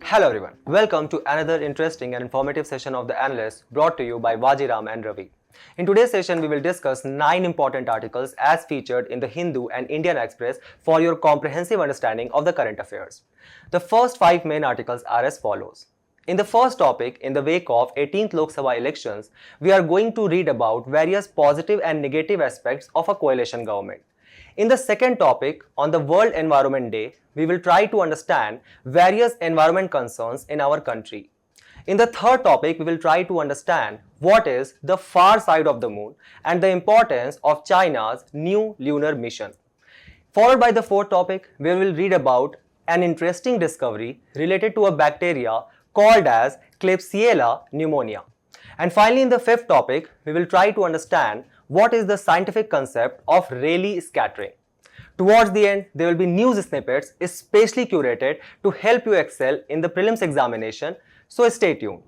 Hello everyone, welcome to another interesting and informative session of the Analyst brought to you by Vajiram and Ravi. In today's session, we will discuss 9 important articles as featured in the Hindu and Indian Express for your comprehensive understanding of the current affairs. The first 5 main articles are as follows. In the first topic, in the wake of 18th Lok Sabha elections, we are going to read about various positive and negative aspects of a coalition government. In the second topic, on the World Environment Day, we will try to understand various environment concerns in our country. In the third topic, we will try to understand what is the far side of the moon and the importance of China's new lunar mission. Followed by the fourth topic, we will read about an interesting discovery related to a bacteria called as KLEBSIELLA pneumonia. And finally, in the fifth topic, we will try to understand what is the scientific concept of Rayleigh scattering. Towards the end, there will be news snippets especially curated to help you excel in the prelims examination, so stay tuned.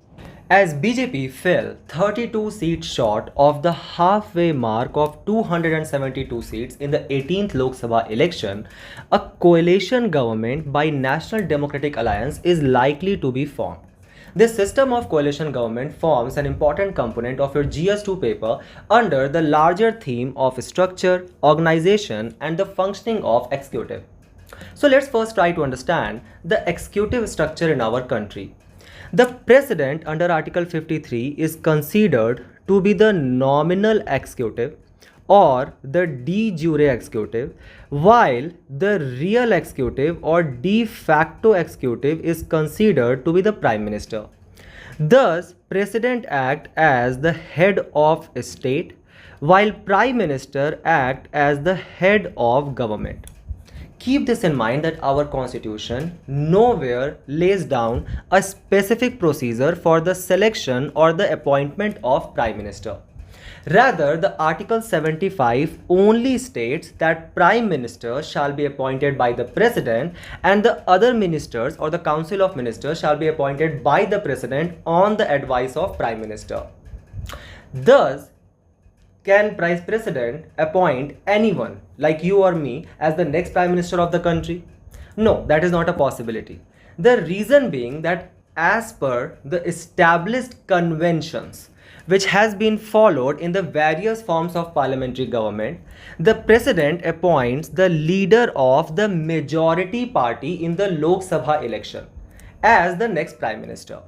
As BJP fell 32 seats short of the halfway mark of 272 seats in the 18th Lok Sabha election, a coalition government by National Democratic Alliance is likely to be formed. This system of coalition government forms an important component of your GS2 paper under the larger theme of structure, organization, and the functioning of executive. So let's first try to understand the executive structure in our country. The president under Article 53 is considered to be the nominal executive or the de jure executive, while the real executive or de facto executive is considered to be the prime minister. Thus, president act as the head of state, while prime minister act as the head of government. Keep this in mind that our constitution nowhere lays down a specific procedure for the selection or the appointment of prime minister. Rather, the Article 75 only states that Prime Minister shall be appointed by the President and the other ministers or the Council of Ministers shall be appointed by the President on the advice of Prime Minister. Thus, can Vice President appoint anyone like you or me as the next Prime Minister of the country? No, that is not a possibility. The reason being that as per the established conventions, which has been followed in the various forms of parliamentary government, the president appoints the leader of the majority party in the Lok Sabha election as the next prime minister.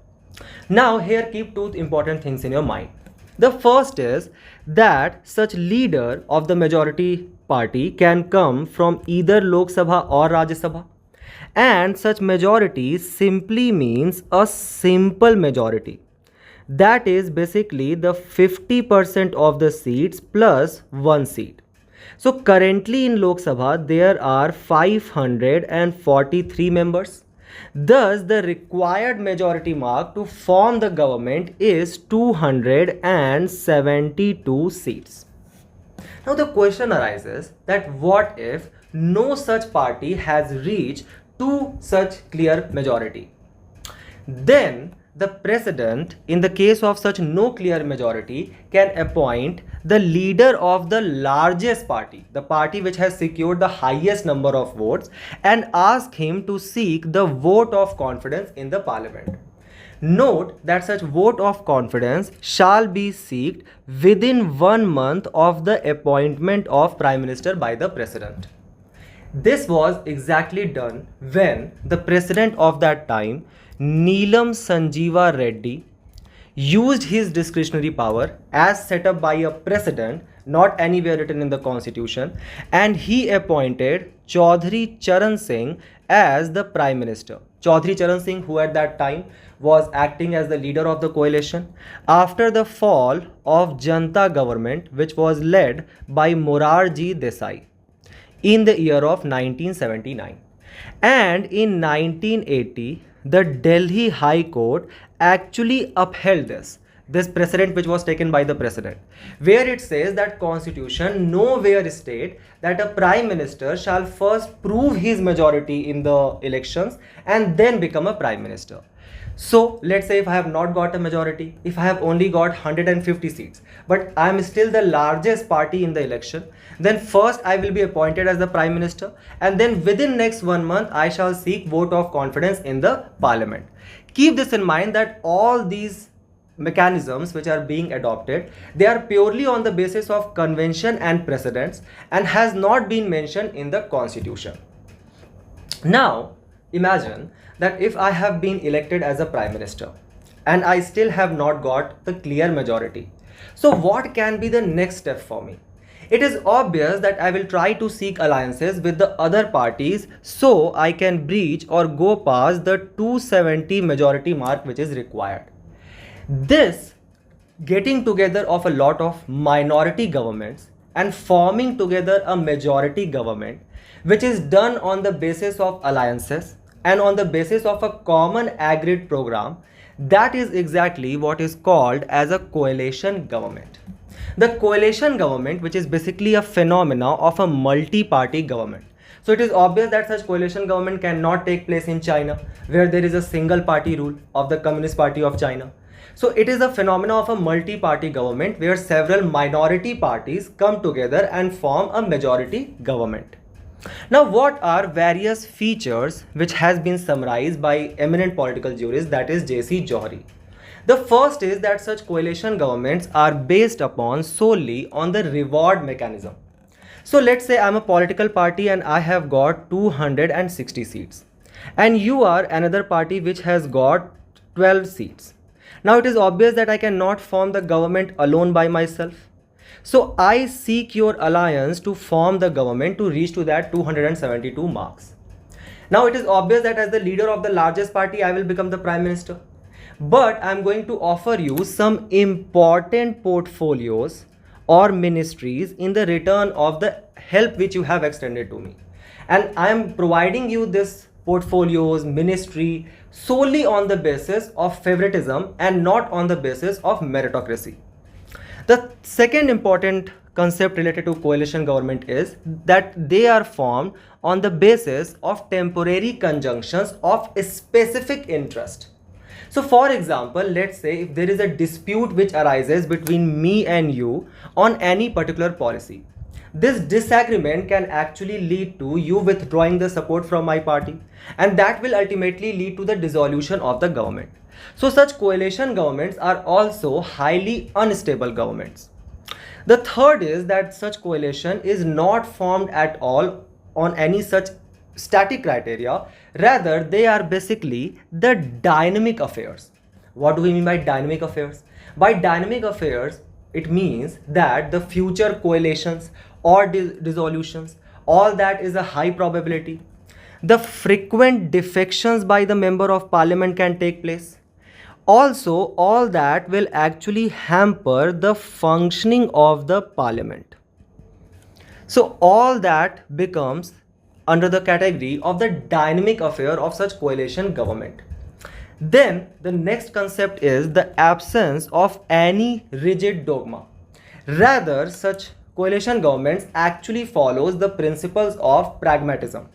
Now here keep two important things in your mind. The first is that such leader of the majority party can come from either Lok Sabha or Rajya Sabha, and such majority simply means a simple majority. That is basically the 50% of the seats plus 1 seat. So currently in Lok Sabha there are 543 members. Thus the required majority mark to form the government is 272 seats. Now the question arises that what if no such party has reached to such clear majority? Then the president, in the case of such no clear majority, can appoint the leader of the largest party, the party which has secured the highest number of votes, and ask him to seek the vote of confidence in the parliament. Note that such vote of confidence shall be sought within 1 month of the appointment of Prime Minister by the president. This was exactly done when the president of that time, Neelam Sanjeeva Reddy, used his discretionary power as set up by a president, not anywhere written in the constitution, and he appointed Chaudhry Charan Singh as the prime minister. Chaudhry Charan Singh, who at that time was acting as the leader of the coalition after the fall of Janta government, which was led by Morarji Desai in the year of 1979. And in 1980, the Delhi High Court actually upheld this precedent which was taken by the president, where it says that constitution nowhere state that a prime minister shall first prove his majority in the elections and then become a prime minister. So let's say if I have not got a majority, if I have only got 150 seats, but I am still the largest party in the election, then first I will be appointed as the Prime Minister, and then within next 1 month I shall seek vote of confidence in the Parliament. Keep this in mind that all these mechanisms which are being adopted, they are purely on the basis of convention and precedents and has not been mentioned in the Constitution. Now imagine that if I have been elected as a Prime Minister and I still have not got the clear majority, so what can be the next step for me? It is obvious that I will try to seek alliances with the other parties so I can breach or go past the 270 majority mark which is required. This getting together of a lot of minority governments and forming together a majority government, which is done on the basis of alliances and on the basis of a common agreed program, that is exactly what is called as a coalition government. The coalition government, which is basically a phenomena of a multi-party government. So it is obvious that such coalition government cannot take place in China, where there is a single party rule of the Communist Party of China. So it is a phenomena of a multi-party government where several minority parties come together and form a majority government. Now, what are various features which has been summarized by eminent political jurist, that is J.C. Johri? The first is that such coalition governments are based upon solely on the reward mechanism. So let's say I'm a political party and I have got 260 seats and you are another party which has got 12 seats. Now it is obvious that I cannot form the government alone by myself. So I seek your alliance to form the government to reach to that 272 marks. Now it is obvious that as the leader of the largest party, I will become the Prime Minister. But I am going to offer you some important portfolios or ministries in the return of the help which you have extended to me. And I am providing you this portfolios, ministry solely on the basis of favoritism and not on the basis of meritocracy. The second important concept related to coalition government is that they are formed on the basis of temporary conjunctions of a specific interest. So for example, let's say if there is a dispute which arises between me and you on any particular policy, this disagreement can actually lead to you withdrawing the support from my party, and that will ultimately lead to the dissolution of the government. So such coalition governments are also highly unstable governments. The third is that such coalition is not formed at all on any such static criteria. Rather, they are basically the dynamic affairs. What do we mean by dynamic affairs? By dynamic affairs, it means that the future coalitions or dissolutions, all that is a high probability. The frequent defections by the member of parliament can take place. Also, all that will actually hamper the functioning of the parliament. So all that becomes under the category of the dynamic affair of such coalition government. Then the next concept is the absence of any rigid dogma. Rather, such coalition governments actually follows the principles of pragmatism.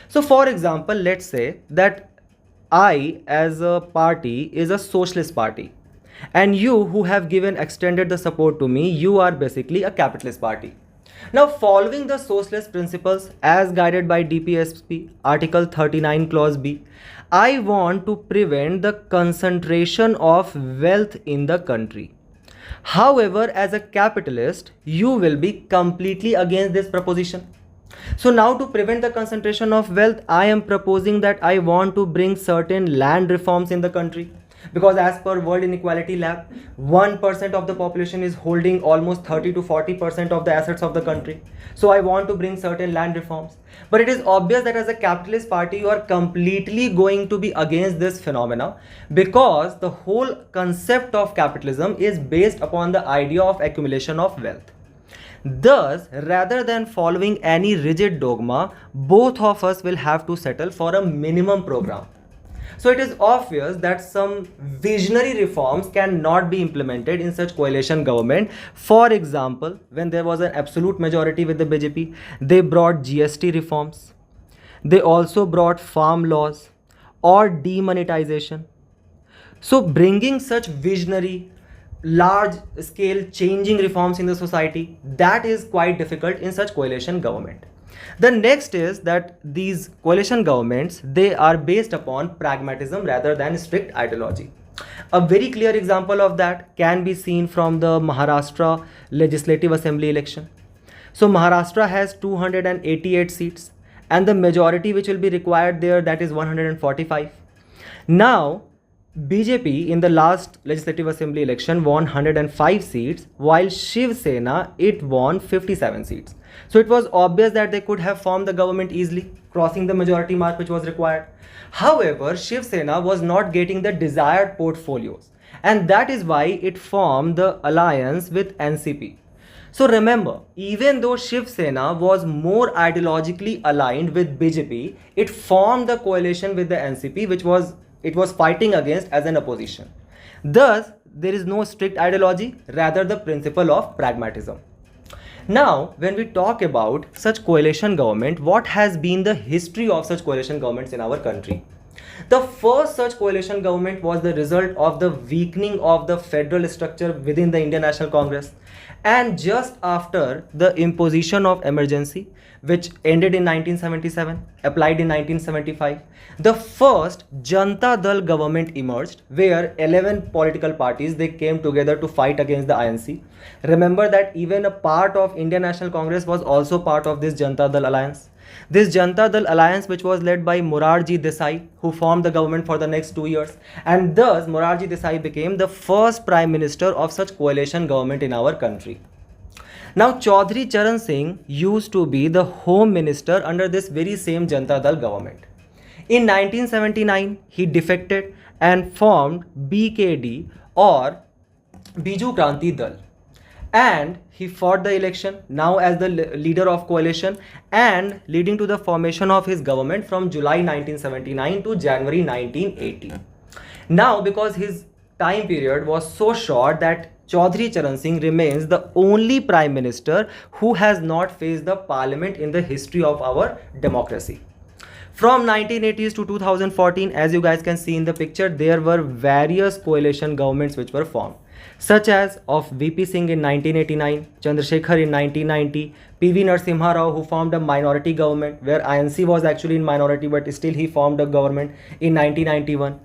So for example, let's say that I as a party is a socialist party, and you who have given extended the support to me, you are basically a capitalist party. Now, following the socialist principles as guided by DPSP Article 39 Clause B, I want to prevent the concentration of wealth in the country. However, as a capitalist, you will be completely against this proposition. So now to prevent the concentration of wealth, I am proposing that I want to bring certain land reforms in the country. Because as per World Inequality Lab, 1% of the population is holding almost 30 to 40% of the assets of the country. So I want to bring certain land reforms. But it is obvious that as a capitalist party, you are completely going to be against this phenomena, because the whole concept of capitalism is based upon the idea of accumulation of wealth. Thus, rather than following any rigid dogma, both of us will have to settle for a minimum program. So it is obvious that some visionary reforms cannot be implemented in such coalition government. For example, when there was an absolute majority with the BJP, they brought GST reforms. They also brought farm laws or demonetization. So bringing such visionary, large scale changing reforms in the society, that is quite difficult in such coalition government. The next is that these coalition governments, they are based upon pragmatism rather than strict ideology. A very clear example of that can be seen from the Maharashtra Legislative Assembly election. So Maharashtra has 288 seats and the majority which will be required there, that is 145. Now BJP in the last Legislative Assembly election won 105 seats, while Shiv Sena, it won 57 seats. So it was obvious that they could have formed the government easily, crossing the majority mark which was required. However, Shiv Sena was not getting the desired portfolios, and that is why it formed the alliance with NCP. So remember, even though Shiv Sena was more ideologically aligned with BJP, it formed the coalition with the NCP, which it was fighting against as an opposition. Thus, there is no strict ideology, rather the principle of pragmatism. Now, when we talk about such coalition government, what has been the history of such coalition governments in our country? The first such coalition government was the result of the weakening of the federal structure within the Indian National Congress, and just after the imposition of emergency, which ended in 1977, applied in 1975, the first Janata Dal government emerged, where 11 political parties, they came together to fight against the INC. Remember that even a part of Indian National Congress was also part of this Janata Dal alliance. This Janata Dal alliance, which was led by Morarji Desai, who formed the government for the next 2 years, and thus Morarji Desai became the first prime minister of such coalition government in our country. Now, Chaudhry Charan Singh used to be the home minister under this very same Janata Dal government. In 1979, he defected and formed BKD, or Biju Kranti Dal, and he fought the election now as the leader of coalition, and leading to the formation of his government from July 1979 to January 1980. Now, because his time period was so short, that Chaudhry Charan Singh remains the only prime minister who has not faced the parliament in the history of our democracy. From 1980s to 2014, as you guys can see in the picture, there were various coalition governments which were formed, such as of VP Singh in 1989, Chandrasekhar in 1990, PV Narasimha Rao, who formed a minority government where INC was actually in minority, but still he formed a government in 1991.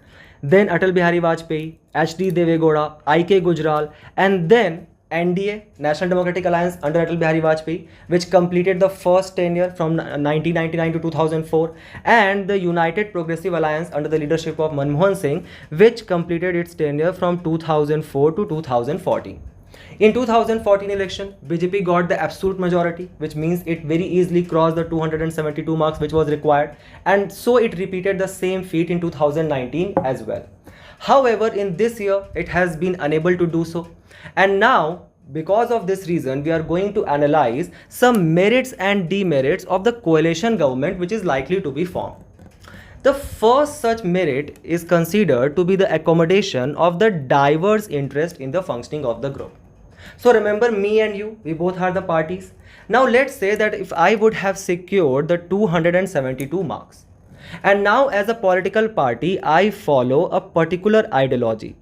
Then Atal Bihari Vajpayee, HD Deve Gowda, IK Gujral, and then NDA, National Democratic Alliance under Atal Bihari Vajpayee, which completed the first tenure from 1999 to 2004, and the United Progressive Alliance under the leadership of Manmohan Singh, which completed its tenure from 2004 to 2014. In 2014 election, BJP got the absolute majority, which means it very easily crossed the 272 marks which was required, and so it repeated the same feat in 2019 as well. However, in this year, it has been unable to do so, and now because of this reason, we are going to analyze some merits and demerits of the coalition government which is likely to be formed. The first such merit is considered to be the accommodation of the diverse interest in the functioning of the group. So remember, me and you, we both are the parties. Now let's say that if I would have secured the 272 marks, and now as a political party, I follow a particular ideology.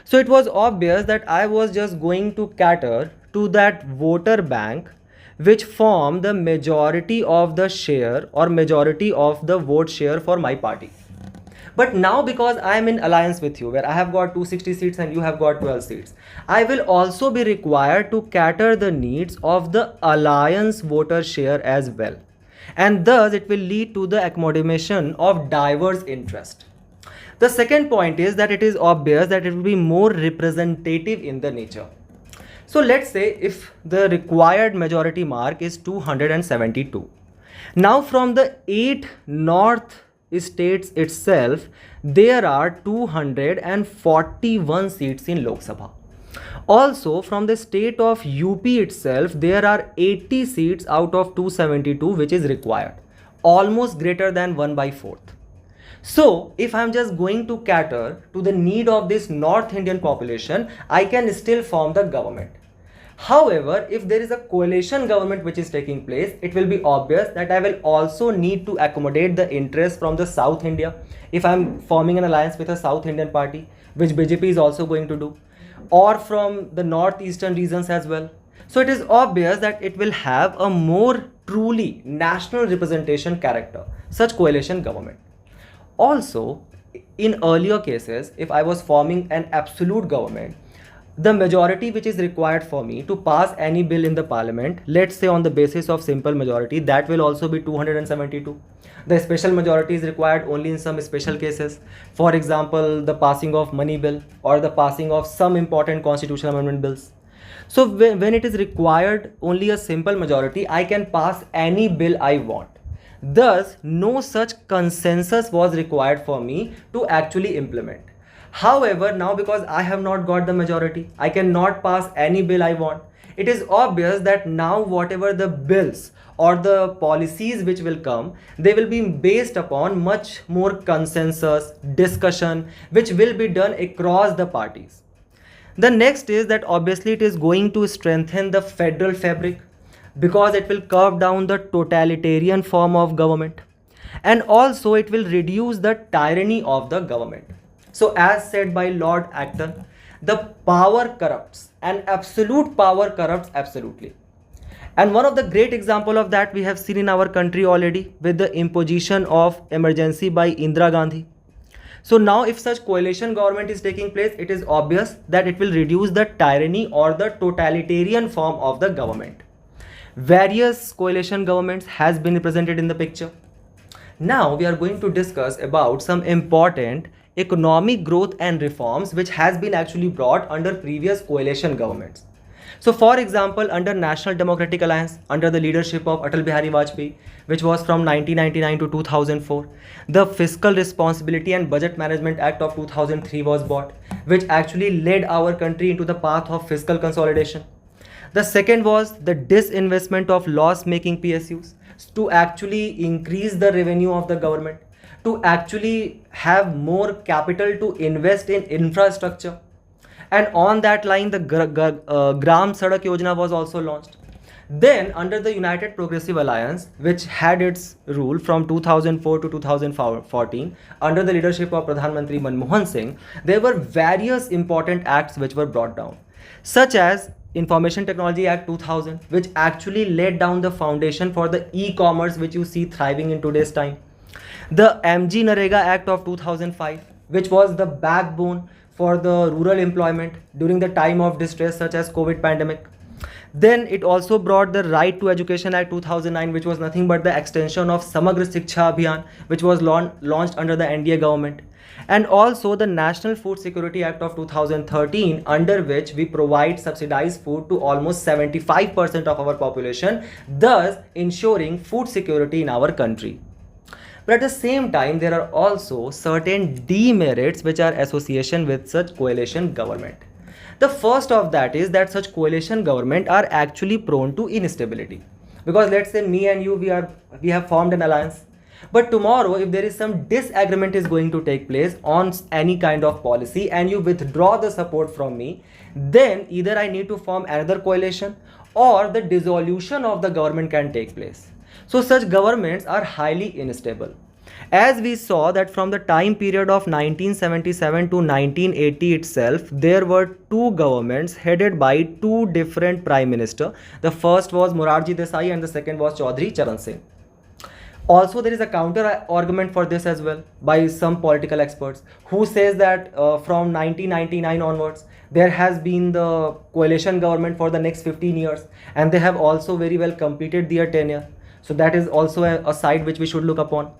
So it was obvious that I was just going to cater to that voter bank which form the majority of the share or majority of the vote share for my party. But now, because I am in alliance with you, where I have got 260 seats and you have got 12 seats, I will also be required to cater the needs of the alliance voter share as well. And thus, it will lead to the accommodation of diverse interest. The second point is that it is obvious that it will be more representative in the nature. So let's say if the required majority mark is 272. Now from the 8 north states itself, there are 241 seats in Lok Sabha. Also from the state of UP itself, there are 80 seats out of 272 which is required, almost greater than 1/4. So if I'm just going to cater to the need of this North Indian population, I can still form the government. However, if there is a coalition government which is taking place, it will be obvious that I will also need to accommodate the interest from the South India if I am forming an alliance with a South Indian party, which BJP is also going to do, or from the northeastern regions as well. So it is obvious that it will have a more truly national representation character, such coalition government. Also, in earlier cases, if I was forming an absolute government, the majority which is required for me to pass any bill in the parliament, let's say on the basis of simple majority, that will also be 272. The special majority is required only in some special cases. For example, the passing of money bill or the passing of some important constitutional amendment bills. So when it is required only a simple majority, I can pass any bill I want. Thus, no such consensus was required for me to actually implement. However, now because I have not got the majority, I cannot pass any bill I want. It is obvious that now whatever the bills or the policies which will come, they will be based upon much more consensus, discussion, which will be done across the parties. The next is that obviously it is going to strengthen the federal fabric because it will curb down the totalitarian form of government, and also it will reduce the tyranny of the government. So as said by Lord Acton, the power corrupts and absolute power corrupts absolutely. And one of the great example of that we have seen in our country already with the imposition of emergency by Indira Gandhi. So now if such coalition government is taking place, it is obvious that it will reduce the tyranny or the totalitarian form of the government. Various coalition governments has been represented in the picture. Now we are going to discuss about some important economic growth and reforms which has been actually brought under previous coalition governments. So for example, under National Democratic Alliance, under the leadership of Atal Bihari Vajpayee, which was from 1999 to 2004, the Fiscal Responsibility and Budget Management Act of 2003 was brought, which actually led our country into the path of fiscal consolidation. The second was the disinvestment of loss-making PSUs to actually increase the revenue of the government, to actually have more capital to invest in infrastructure. And on that line, the Gram Sadak Yojana was also launched. Then under the United Progressive Alliance, which had its rule from 2004 to 2014, under the leadership of Pradhan Mantri Manmohan Singh, there were various important acts which were brought down, such as Information Technology Act 2000, which actually laid down the foundation for the e-commerce which you see thriving in today's time. The MG Narega Act of 2005, which was the backbone for the rural employment during the time of distress such as COVID pandemic. Then it also brought the Right to Education Act 2009, which was nothing but the extension of Samagra Shiksha Abhiyan, which was launched under the NDA government. And also the National Food Security Act of 2013, under which we provide subsidized food to almost 75% of our population, thus ensuring food security in our country. But at the same time, there are also certain demerits which are association with such coalition government. The first of that is that such coalition government are actually prone to instability. Because let's say me and you, we have formed an alliance. But tomorrow, if there is some disagreement is going to take place on any kind of policy and you withdraw the support from me, then either I need to form another coalition or the dissolution of the government can take place. So such governments are highly unstable. As we saw that from the time period of 1977 to 1980 itself, there were two governments headed by two different prime ministers. The first was Morarji Desai and the second was Chaudhry Charan Singh. Also, there is a counter argument for this as well by some political experts who says that from 1999 onwards, there has been the coalition government for the next 15 years and they have also very well completed their tenure. So that is also a side which we should look upon.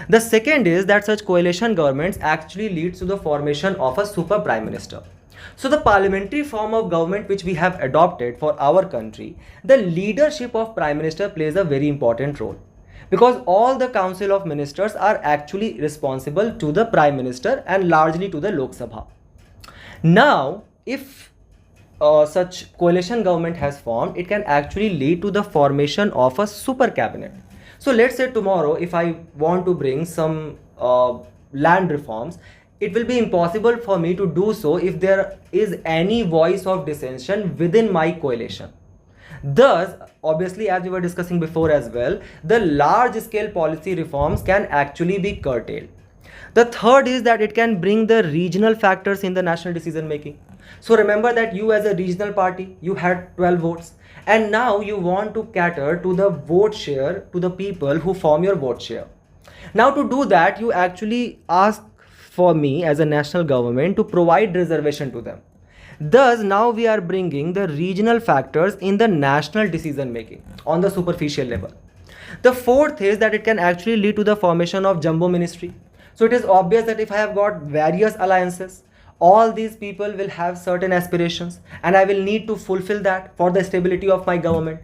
The second is that such coalition governments actually leads to the formation of a super prime minister. So the parliamentary form of government which we have adopted for our country, the leadership of prime minister plays a very important role, because all the council of ministers are actually responsible to the prime minister and largely to the Lok Sabha. Now, if such coalition government has formed, it can actually lead to the formation of a super cabinet. So let's say tomorrow, if I want to bring some land reforms, it will be impossible for me to do so if there is any voice of dissension within my coalition. Thus, obviously, as we were discussing before as well, the large-scale policy reforms can actually be curtailed. The third is that it can bring the regional factors in the national decision making. So remember that you as a regional party, you had 12 votes, and now you want to cater to the vote share, to the people who form your vote share. Now to do that, you actually ask for me as a national government to provide reservation to them. Thus, now we are bringing the regional factors in the national decision making on the superficial level. The fourth is that it can actually lead to the formation of jumbo ministry. So it is obvious that if I have got various alliances, all these people will have certain aspirations and I will need to fulfill that for the stability of my government.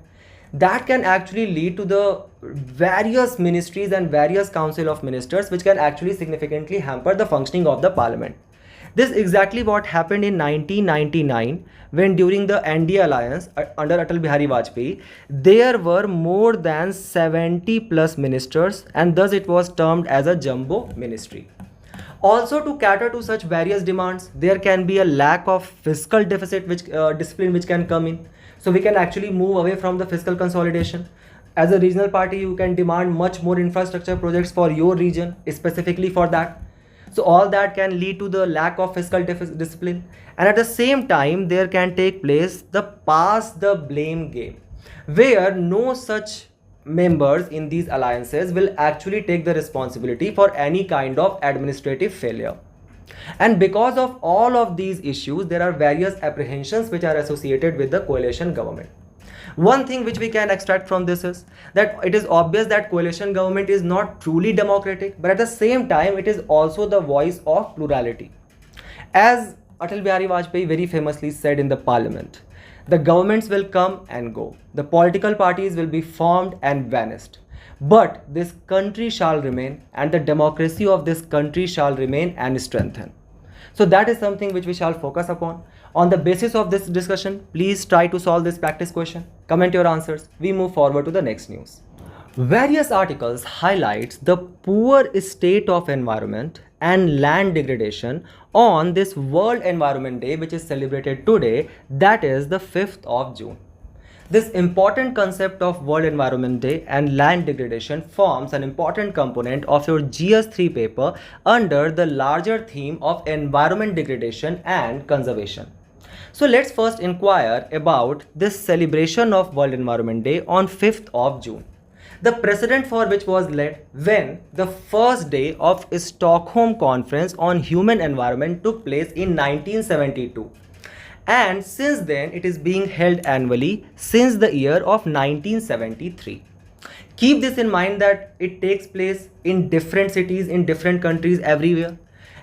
That can actually lead to the various ministries and various council of ministers, which can actually significantly hamper the functioning of the parliament. This is exactly what happened in 1999 when during the NDA alliance under Atal Bihari Vajpayee, there were more than 70 plus ministers, and thus it was termed as a jumbo ministry. Also, to cater to such various demands, there can be a lack of fiscal deficit discipline which can come in. So we can actually move away from the fiscal consolidation. As a regional party, you can demand much more infrastructure projects for your region, specifically for that. So all that can lead to the lack of fiscal discipline, and at the same time there can take place the pass the blame game, where no such members in these alliances will actually take the responsibility for any kind of administrative failure. And because of all of these issues, there are various apprehensions which are associated with the coalition government. One thing which we can extract from this is that it is obvious that coalition government is not truly democratic, but at the same time it is also the voice of plurality. As Atal Bihari Vajpayee very famously said in the parliament, the governments will come and go, the political parties will be formed and vanished, but this country shall remain and the democracy of this country shall remain and strengthen. So that is something which we shall focus upon. On the basis of this discussion, please try to solve this practice question. Comment your answers. We move forward to the next news. Various articles highlights the poor state of environment and land degradation on this World Environment Day, which is celebrated today, that is the 5th of June. This important concept of World Environment Day and land degradation forms an important component of your GS3 paper under the larger theme of environment degradation and conservation. So let's first inquire about this celebration of World Environment Day on 5th of June. The precedent for which was led when the first day of Stockholm Conference on Human Environment took place in 1972. And since then it is being held annually since the year of 1973. Keep this in mind that it takes place in different cities, in different countries everywhere.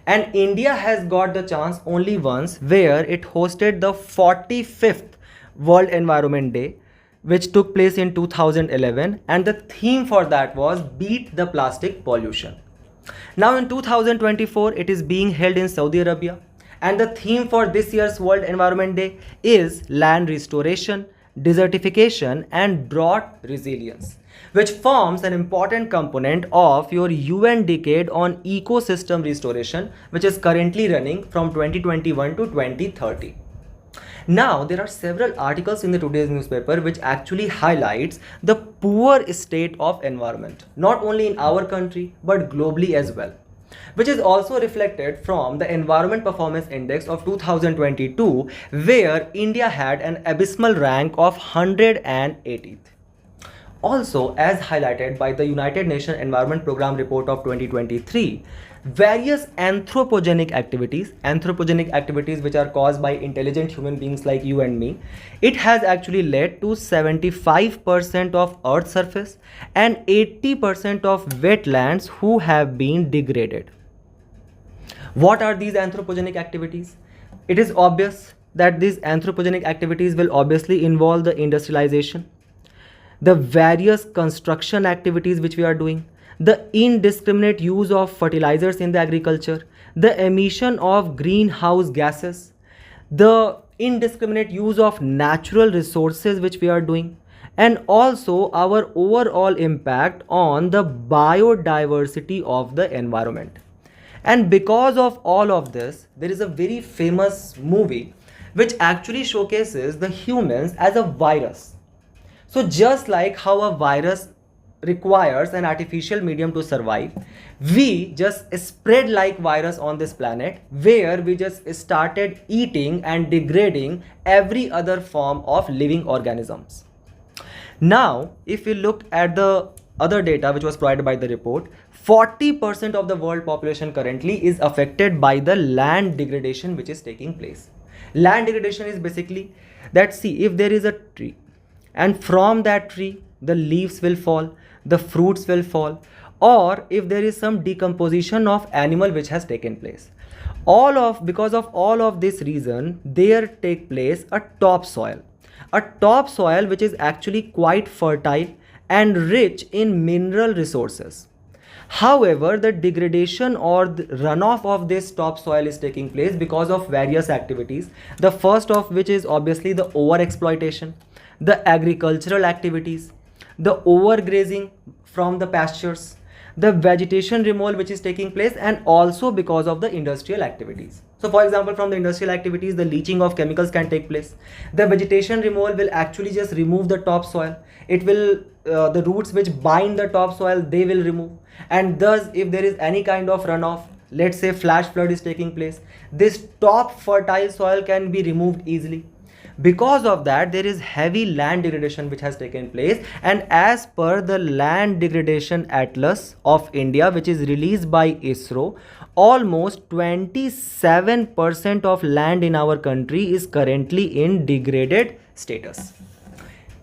And India has got the chance only once, where it hosted the 45th World Environment Day, which took place in 2011, and the theme for that was Beat the Plastic Pollution. Now in 2024 it is being held in Saudi Arabia, and the theme for this year's World Environment Day is land restoration, desertification and drought resilience, which forms an important component of your UN decade on ecosystem restoration, which is currently running from 2021 to 2030. Now, there are several articles in the today's newspaper which actually highlights the poor state of environment, not only in our country but globally as well, which is also reflected from the Environment Performance Index of 2022, where India had an abysmal rank of 180th. Also, as highlighted by the United Nations Environment Programme Report of 2023, various anthropogenic activities which are caused by intelligent human beings like you and me, it has actually led to 75% of Earth's surface and 80% of wetlands who have been degraded. What are these anthropogenic activities? It is obvious that these anthropogenic activities will obviously involve the industrialization, the various construction activities which we are doing, the indiscriminate use of fertilizers in the agriculture, the emission of greenhouse gases, the indiscriminate use of natural resources which we are doing, and also our overall impact on the biodiversity of the environment. And because of all of this, there is a very famous movie which actually showcases the humans as a virus. So just like how a virus requires an artificial medium to survive, we just spread like virus on this planet, where we just started eating and degrading every other form of living organisms. Now, if we look at the other data which was provided by the report, 40% of the world population currently is affected by the land degradation which is taking place. Land degradation is basically that, see, if there is a tree and from that tree the leaves will fall, the fruits will fall, or if there is some decomposition of animal which has taken place, because of all of this reason, there take place a topsoil which is actually quite fertile and rich in mineral resources. However, the degradation or the runoff of this topsoil is taking place because of various activities. The first of which is obviously the overexploitation, the agricultural activities, the overgrazing from the pastures, the vegetation removal which is taking place, and also because of the industrial activities. So for example, from the industrial activities, the leaching of chemicals can take place. The vegetation removal will actually just remove the topsoil. It will, the roots which bind the topsoil, they will remove. And thus, if there is any kind of runoff, let's say flash flood is taking place, this top fertile soil can be removed easily. Because of that, there is heavy land degradation which has taken place, and as per the Land Degradation Atlas of India, which is released by ISRO, almost 27% of land in our country is currently in degraded status.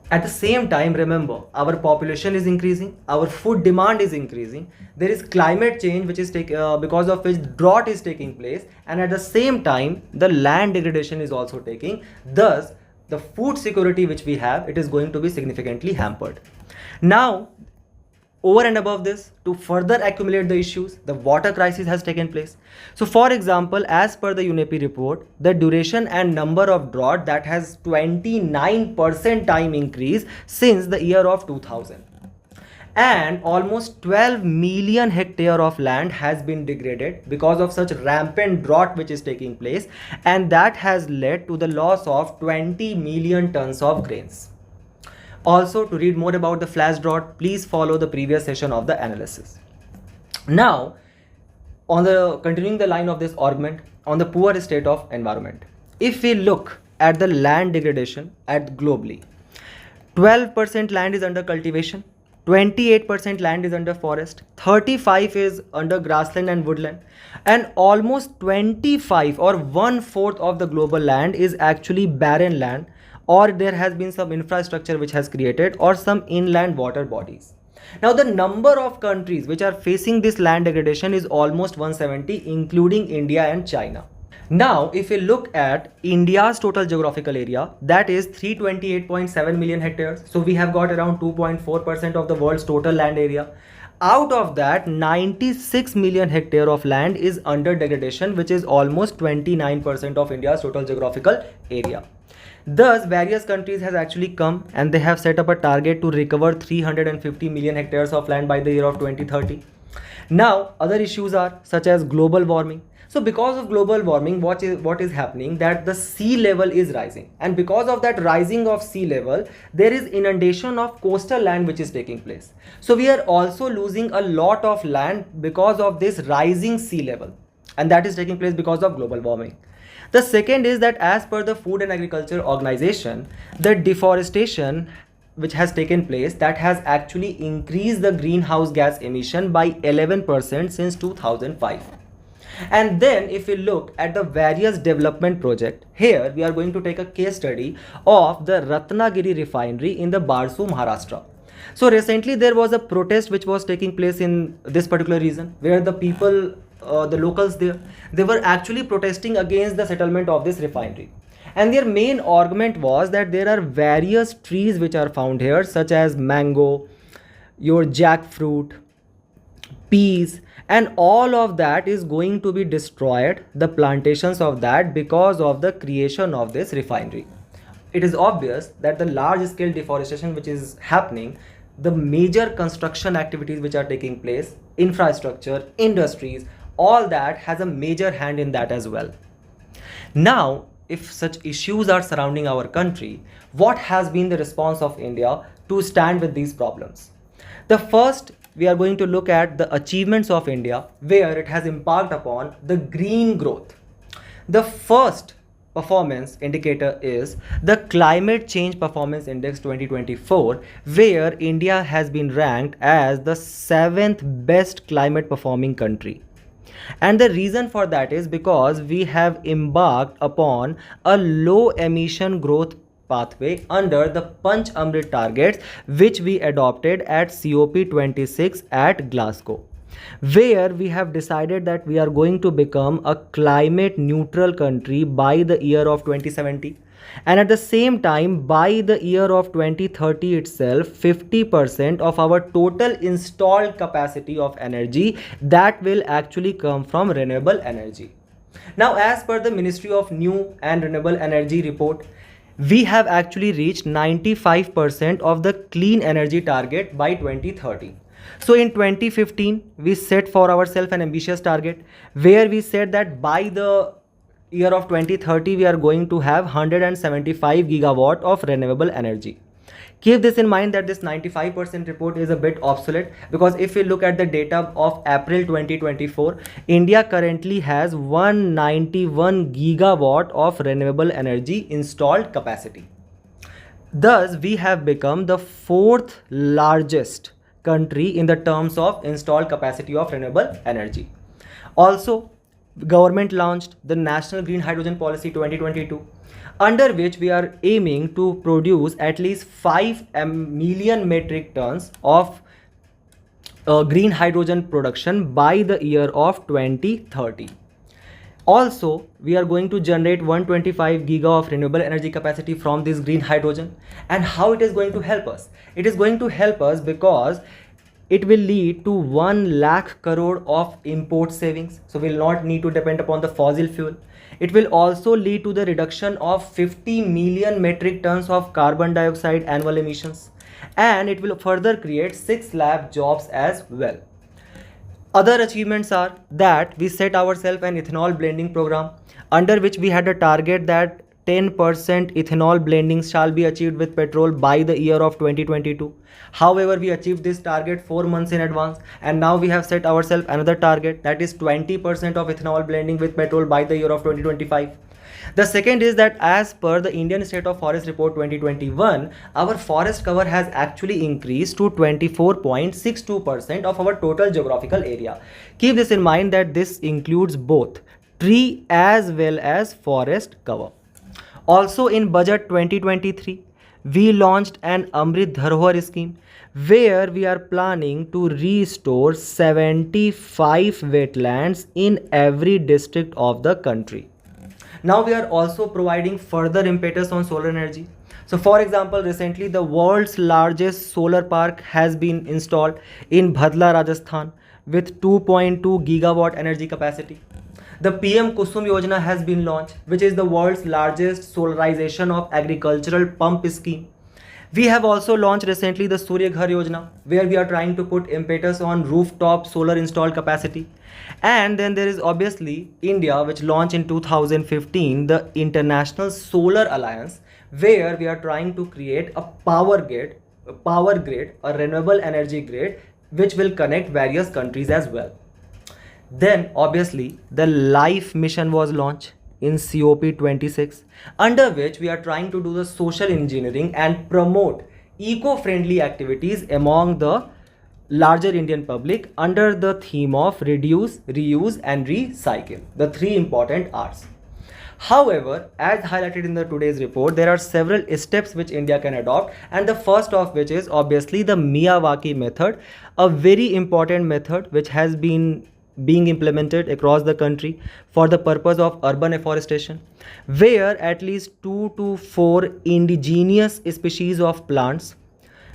At the same time, remember, our population is increasing, our food demand is increasing, there is climate change which is because of which drought is taking place, and at the same time the land degradation is also taking. Thus, the food security which we have, it is going to be significantly hampered. Now, over and above this, to further accumulate the issues, the water crisis has taken place. So for example, as per the UNEP report, the duration and number of drought that has 29% time increase since the year of 2000. And almost 12 million hectare of land has been degraded because of such rampant drought which is taking place, and that has led to the loss of 20 million tons of grains. Also, to read more about the flash drought, please follow the previous session of the analysis. Now, continuing the line of this argument on the poor state of environment, if we look at the land degradation globally, 12% land is under cultivation, 28% land is under forest, 35% is under grassland and woodland, and almost 25 or 1/4 of the global land is actually barren land, or there has been some infrastructure which has created, or some inland water bodies. Now, the number of countries which are facing this land degradation is almost 170, including India and China. Now, if we look at India's total geographical area, that is 328.7 million hectares. So we have got around 2.4% of the world's total land area. Out of that, 96 million hectare of land is under degradation, which is almost 29% of India's total geographical area. Thus, various countries has actually come and they have set up a target to recover 350 million hectares of land by the year of 2030. Now, other issues are such as global warming. So because of global warming, what is happening, that the sea level is rising, and because of that rising of sea level, there is inundation of coastal land which is taking place. So we are also losing a lot of land because of this rising sea level, and that is taking place because of global warming. The second is that as per the Food and Agriculture Organization, the deforestation which has taken place, that has actually increased the greenhouse gas emission by 11% since 2005. And then if we look at the various development project, here we are going to take a case study of the Ratnagiri refinery in the Barsu, Maharashtra. So recently there was a protest which was taking place in this particular region, where the people, the locals there, they were actually protesting against the settlement of this refinery. And their main argument was that there are various trees which are found here, such as mango, your jackfruit, peas, and all of that is going to be destroyed, the plantations of that, because of the creation of this refinery. It is obvious that the large scale deforestation which is happening, the major construction activities which are taking place, infrastructure, industries, all that has a major hand in that as well. Now, if such issues are surrounding our country, what has been the response of India to stand with these problems? The first, we are going to look at the achievements of India, where it has embarked upon the green growth. The first performance indicator is the Climate Change Performance Index 2024, where India has been ranked as the 7th best climate performing country. And the reason for that is because we have embarked upon a low emission growth pathway under the Panch Amrit targets, which we adopted at COP26 at Glasgow, where we have decided that we are going to become a climate neutral country by the year of 2070. And at the same time, by the year of 2030 itself, 50% of our total installed capacity of energy, that will actually come from renewable energy. Now, as per the Ministry of New and Renewable Energy report, we have actually reached 95% of the clean energy target by 2030. So in 2015, we set for ourselves an ambitious target where we said that by the year of 2030, we are going to have 175 gigawatt of renewable energy. Keep this in mind that this 95% report is a bit obsolete, because if we look at the data of April 2024, India currently has 191 gigawatt of renewable energy installed capacity. Thus, we have become the 4th largest country in the terms of installed capacity of renewable energy. Also, government launched the National Green Hydrogen Policy 2022, under which we are aiming to produce at least 5 million metric tons of green hydrogen production by the year of 2030. Also, we are going to generate 125 giga of renewable energy capacity from this green hydrogen. And how it is going to help us? It is going to help us because it will lead to 1 lakh crore of import savings. So we will not need to depend upon the fossil fuel. It will also lead to the reduction of 50 million metric tons of carbon dioxide annual emissions. And it will further create 6 lakh jobs as well. Other achievements are that we set ourselves an ethanol blending program, under which we had a target that 10% ethanol blending shall be achieved with petrol by the year of 2022. However, we achieved this target 4 months in advance, and now we have set ourselves another target, that is 20% of ethanol blending with petrol by the year of 2025. The second is that as per the Indian State of Forest Report 2021, our forest cover has actually increased to 24.62% of our total geographical area. Keep this in mind that this includes both tree as well as forest cover. Also in budget 2023, we launched an Amrit Dharohar scheme where we are planning to restore 75 wetlands in every district of the country. Now we are also providing further impetus on solar energy. So for example, recently the world's largest solar park has been installed in Bhadla, Rajasthan with 2.2 gigawatt energy capacity. The PM Kusum Yojana has been launched, which is the world's largest solarization of agricultural pump scheme. We have also launched recently the Surya Ghar Yojana, where we are trying to put impetus on rooftop solar installed capacity. And then there is obviously India, which launched in 2015 the International Solar Alliance, where we are trying to create a power grid, a renewable energy grid, which will connect various countries as well. Then obviously the LIFE mission was launched in COP26, under which we are trying to do the social engineering and promote eco-friendly activities among the larger Indian public under the theme of reduce, reuse and recycle, the 3 important R's. However, as highlighted in the today's report, there are several steps which India can adopt, and the first of which is obviously the Miyawaki method, a very important method which has been being implemented across the country for the purpose of urban afforestation, where at least 2 to 4 indigenous species of plants,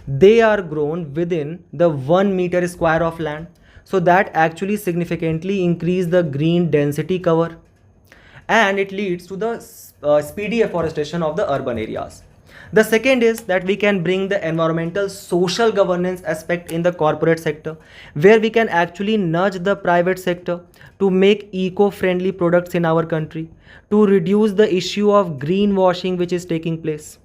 they are grown within the 1 meter square of land, so that actually significantly increase the green density cover, and it leads to the speedy afforestation of the urban areas. The second is that we can bring the environmental social governance aspect in the corporate sector, where we can actually nudge the private sector to make eco-friendly products in our country, to reduce the issue of greenwashing which is taking place.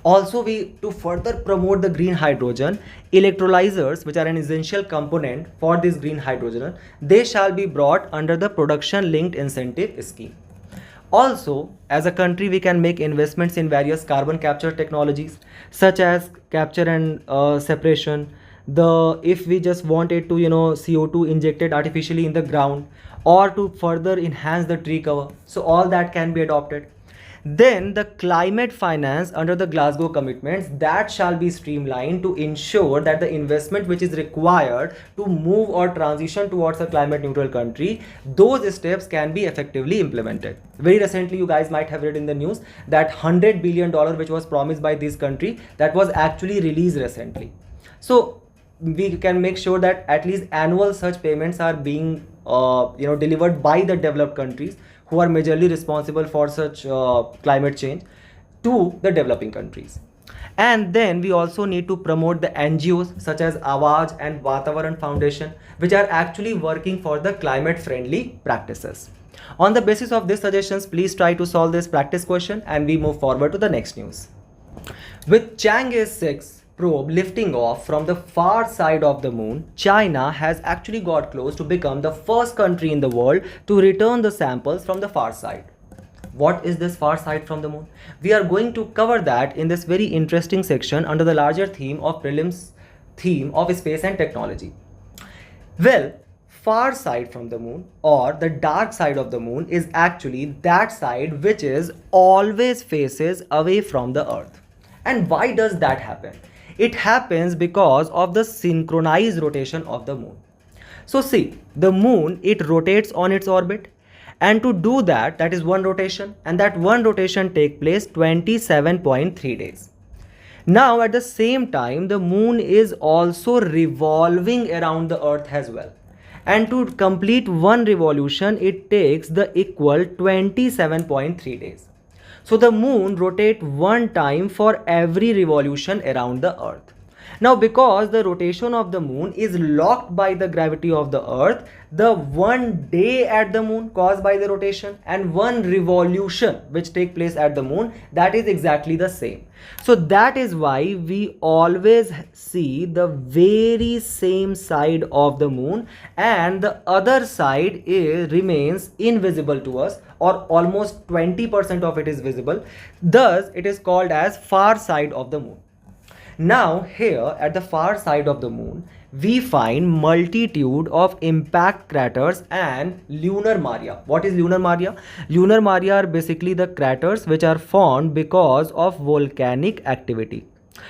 Also, to further promote the green hydrogen, electrolyzers, which are an essential component for this green hydrogen, they shall be brought under the production linked incentive scheme. Also, as a country, we can make investments in various carbon capture technologies, such as capture and separation. If we just wanted to, CO2 injected artificially in the ground, or to further enhance the tree cover. So all that can be adopted. Then the climate finance under the Glasgow commitments, that shall be streamlined to ensure that the investment which is required to move or transition towards a climate neutral country, those steps can be effectively implemented. Very recently, you guys might have read in the news that $100 billion which was promised by this country, that was actually released recently. So we can make sure that at least annual such payments are being delivered by the developed countries, who are majorly responsible for such climate change, to the developing countries. And then we also need to promote the NGOs such as Awaz and Vatavaran Foundation, which are actually working for the climate friendly practices. On the basis of these suggestions, please try to solve this practice question, and we move forward to the next news. With Chang'e 6 probe lifting off from the far side of the moon, China has actually got close to become the first country in the world to return the samples from the far side. What is this far side from the moon? We are going to cover that in this very interesting section under the larger theme of prelims, theme of space and technology. Well, far side from the moon, or the dark side of the moon, is actually that side which is always faces away from the Earth. And why does that happen? It happens because of the synchronized rotation of the moon. So see, the moon, it rotates on its orbit, and to do that, that is one rotation, and that one rotation takes place 27.3 days. Now at the same time, the moon is also revolving around the Earth as well, and to complete one revolution, it takes the equal 27.3 days. So the moon rotates one time for every revolution around the Earth. Now, because the rotation of the moon is locked by the gravity of the Earth, the one day at the moon caused by the rotation and one revolution which takes place at the moon, that is exactly the same. So that is why we always see the very same side of the moon, and the other side remains invisible to us, or almost 20% of it is visible. Thus, it is called as far side of the moon. Now, here at the far side of the moon, we find multitude of impact craters and lunar maria. What is lunar maria? Lunar maria are basically the craters which are formed because of volcanic activity.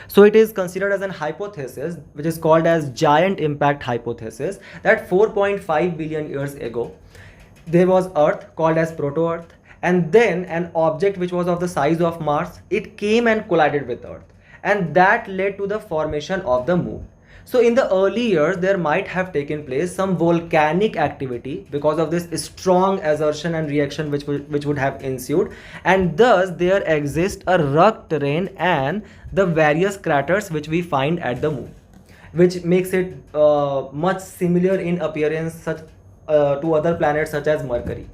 So it is considered as an hypothesis which is called as giant impact hypothesis, that 4.5 billion years ago there was Earth called as proto-Earth, and then an object which was of the size of Mars, it came and collided with Earth, and that led to the formation of the moon. So in the early years, there might have taken place some volcanic activity because of this strong assertion and reaction which would have ensued, and thus there exists a rugged terrain and the various craters which we find at the moon, which makes it much similar in appearance to other planets such as Mercury.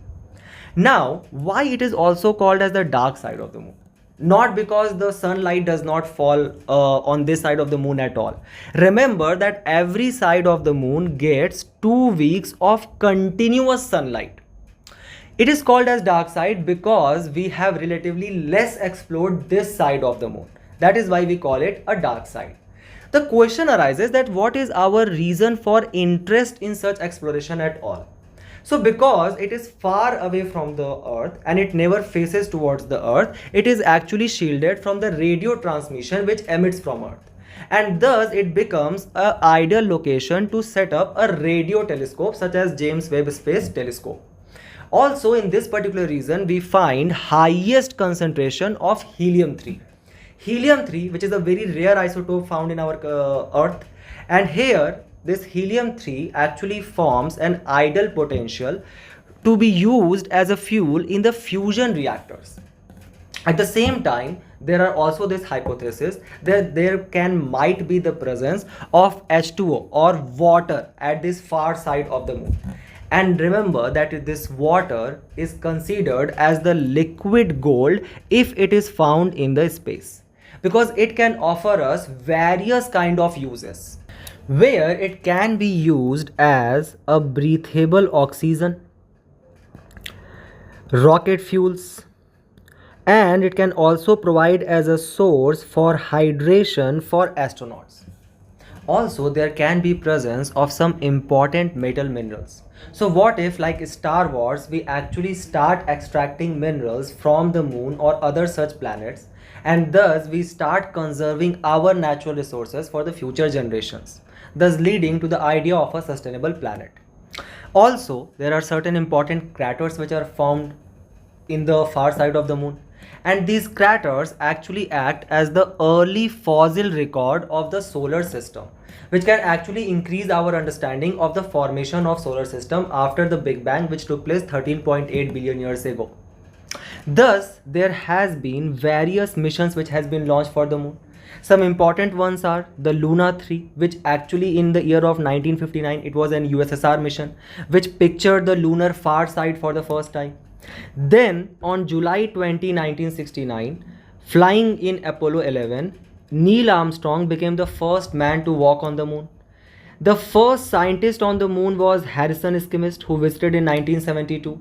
Now, why it is also called as the dark side of the moon? Not because the sunlight does not fall on this side of the moon at all. Remember that every side of the moon gets 2 weeks of continuous sunlight. It is called as dark side because we have relatively less explored this side of the moon. That is why we call it a dark side. The question arises that what is our reason for interest in such exploration at all? So because it is far away from the Earth and it never faces towards the Earth, it is actually shielded from the radio transmission which emits from Earth. And thus it becomes an ideal location to set up a radio telescope such as James Webb Space Telescope. Also, in this particular region, we find highest concentration of helium-3. Helium-3, which is a very rare isotope found in our Earth, and here this helium-3 actually forms an ideal potential to be used as a fuel in the fusion reactors. At the same time, there are also this hypothesis that there might be the presence of H2O or water at this far side of the moon. And remember that this water is considered as the liquid gold if it is found in the space, because it can offer us various kind of uses, where it can be used as a breathable oxygen, rocket fuels, and it can also provide as a source for hydration for astronauts. Also, there can be presence of some important metal minerals. So what if, like Star Wars, we actually start extracting minerals from the moon or other such planets, and thus we start conserving our natural resources for the future generations, thus leading to the idea of a sustainable planet. Also, there are certain important craters which are formed in the far side of the moon, and these craters actually act as the early fossil record of the solar system, which can actually increase our understanding of the formation of solar system after the Big Bang, which took place 13.8 billion years ago. Thus, there has been various missions which has been launched for the moon. Some important ones are the Luna 3, which actually in the year of 1959, it was an USSR mission, which pictured the lunar far side for the first time. Then on July 20, 1969, flying in Apollo 11, Neil Armstrong became the first man to walk on the moon. The first scientist on the moon was Harrison Schmitt, who visited in 1972.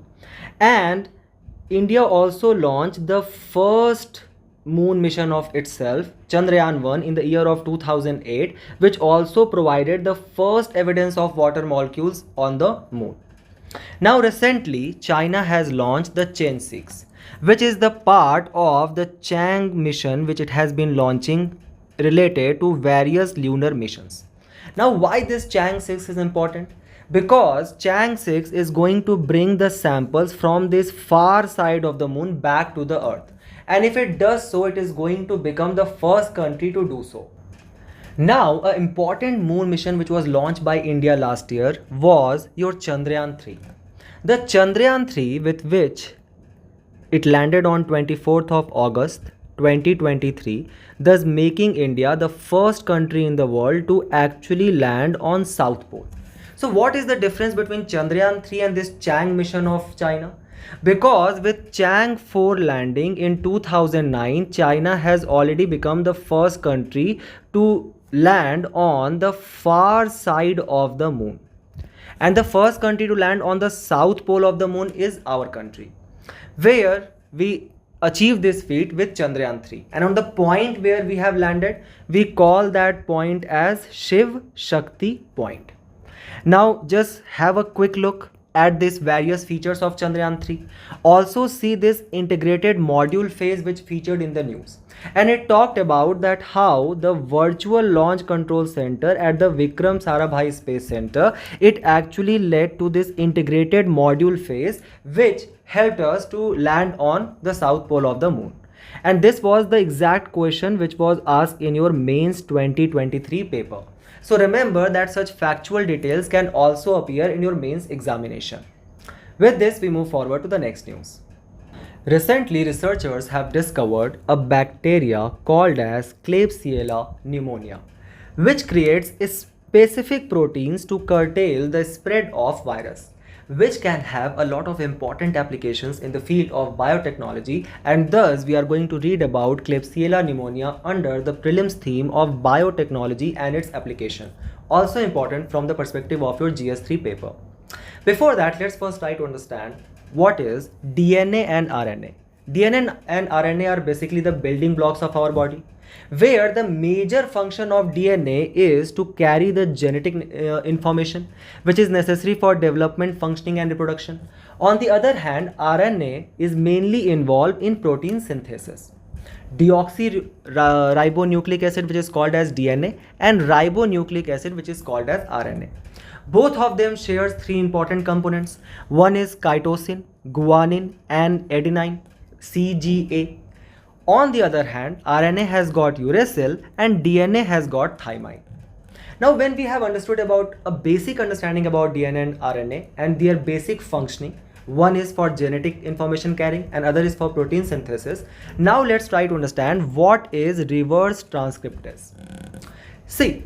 And India also launched the first moon mission of itself, Chandrayaan-1, in the year of 2008, which also provided the first evidence of water molecules on the moon. Now recently, China has launched the Chen 6, which is the part of the Chang mission, which it has been launching related to various lunar missions. Now why this Chang 6 is important? Because Chang 6 is going to bring the samples from this far side of the moon back to the earth. And if it does so, it is going to become the first country to do so. Now, an important moon mission which was launched by India last year was your Chandrayaan 3. The Chandrayaan 3, with which it landed on 24th of August 2023, thus making India the first country in the world to actually land on South Pole. So what is the difference between Chandrayaan 3 and this Chang mission of China? Because with Chang 4 landing in 2009, China has already become the first country to land on the far side of the moon, and the first country to land on the south pole of the moon is our country, where we achieved this feat with Chandrayaan 3. And on the point where we have landed, we call that point as Shiv Shakti point. Now just have a quick look at these various features of Chandrayaan 3. Also see this integrated module phase which featured in the news. And it talked about that how the virtual launch control center at the Vikram Sarabhai Space Center, it actually led to this integrated module phase which helped us to land on the south pole of the moon. And this was the exact question which was asked in your mains 2023 paper. So remember that such factual details can also appear in your mains examination. With this, we move forward to the next news. Recently, researchers have discovered a bacteria called as KLEBSIELLA pneumonia, which creates specific proteins to curtail the spread of virus, which can have a lot of important applications in the field of biotechnology, and thus we are going to read about Klebsiella pneumonia under the prelims theme of biotechnology and its application, also important from the perspective of your GS3 paper. Before that, let's first try to understand what is DNA and RNA. DNA and RNA are basically the building blocks of our body, where the major function of DNA is to carry the genetic information which is necessary for development, functioning and reproduction. On the other hand, RNA is mainly involved in protein synthesis. Deoxyribonucleic acid, which is called as DNA, and ribonucleic acid, which is called as RNA. Both of them shares three important components. One is cytosine, guanine and adenine, CGA. On the other hand, RNA has got uracil and DNA has got thymine. Now, when we have understood about a basic understanding about DNA and RNA and their basic functioning, One is for genetic information carrying and other is for protein synthesis. Now let's try to understand what is reverse transcriptase. See,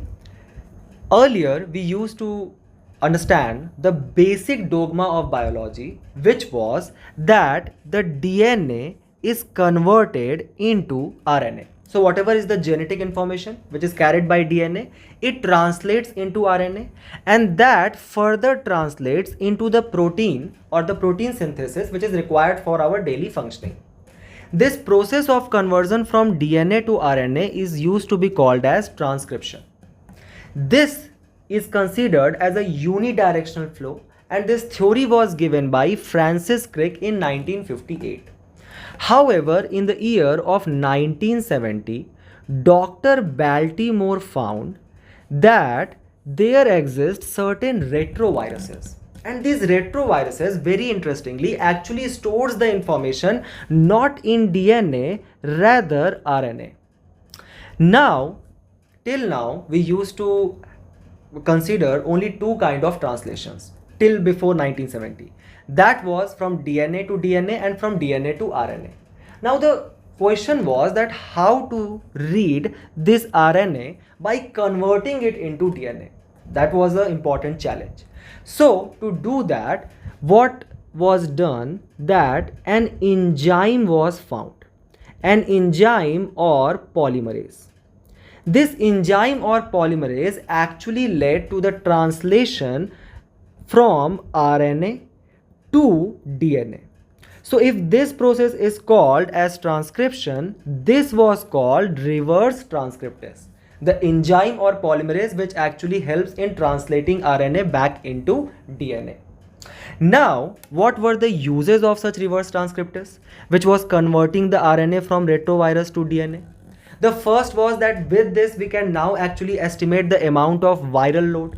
earlier we used to understand the basic dogma of biology, which was that the DNA is converted into RNA. So whatever is the genetic information which is carried by DNA, it translates into RNA, and that further translates into the protein or the protein synthesis which is required for our daily functioning. This process of conversion from DNA to RNA is used to be called as transcription. This is considered as a unidirectional flow, and this theory was given by Francis Crick in 1958. However, in the year of 1970, Dr. Baltimore found that there exist certain retroviruses, and these retroviruses, very interestingly, actually stores the information not in DNA, rather RNA. Now, till now, we used to consider only two kind of translations till before 1970. That was from DNA to DNA and from DNA to RNA. Now the question was that how to read this RNA by converting it into DNA. That was an important challenge. So to do that, what was done, that an enzyme was found, an enzyme or polymerase. This enzyme or polymerase actually led to the translation from RNA to DNA. So if this process is called as transcription, this was called reverse transcriptase, the enzyme or polymerase which actually helps in translating RNA back into DNA. Now, what were the uses of such reverse transcriptase, which was converting the RNA from retrovirus to DNA? The first was that with this we can now actually estimate the amount of viral load.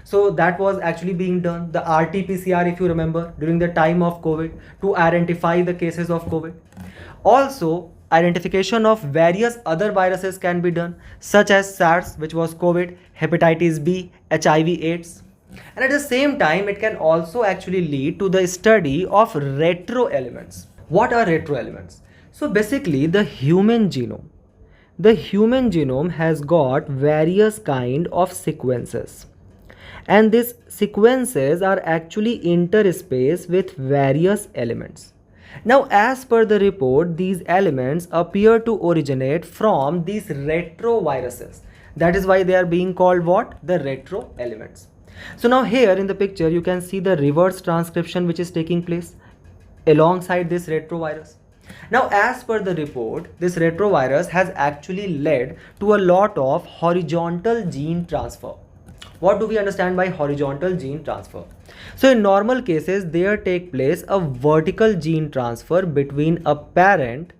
So that was actually being done, the RT-PCR, if you remember, during the time of COVID, to identify the cases of COVID. Also, identification of various other viruses can be done, such as SARS, which was COVID, hepatitis B, HIV/AIDS. And at the same time, it can also actually lead to the study of retroelements. What are retroelements? So basically, the human genome has got various kind of sequences, and these sequences are actually interspaced with various elements. Now, as per the report, these elements appear to originate from these retroviruses. That is why they are being called what? The retroelements. So now here in the picture you can see the reverse transcription which is taking place alongside this retrovirus. Now, as per the report, this retrovirus has actually led to a lot of horizontal gene transfer. What do we understand by horizontal gene transfer? So in normal cases, there take place a vertical gene transfer between a parent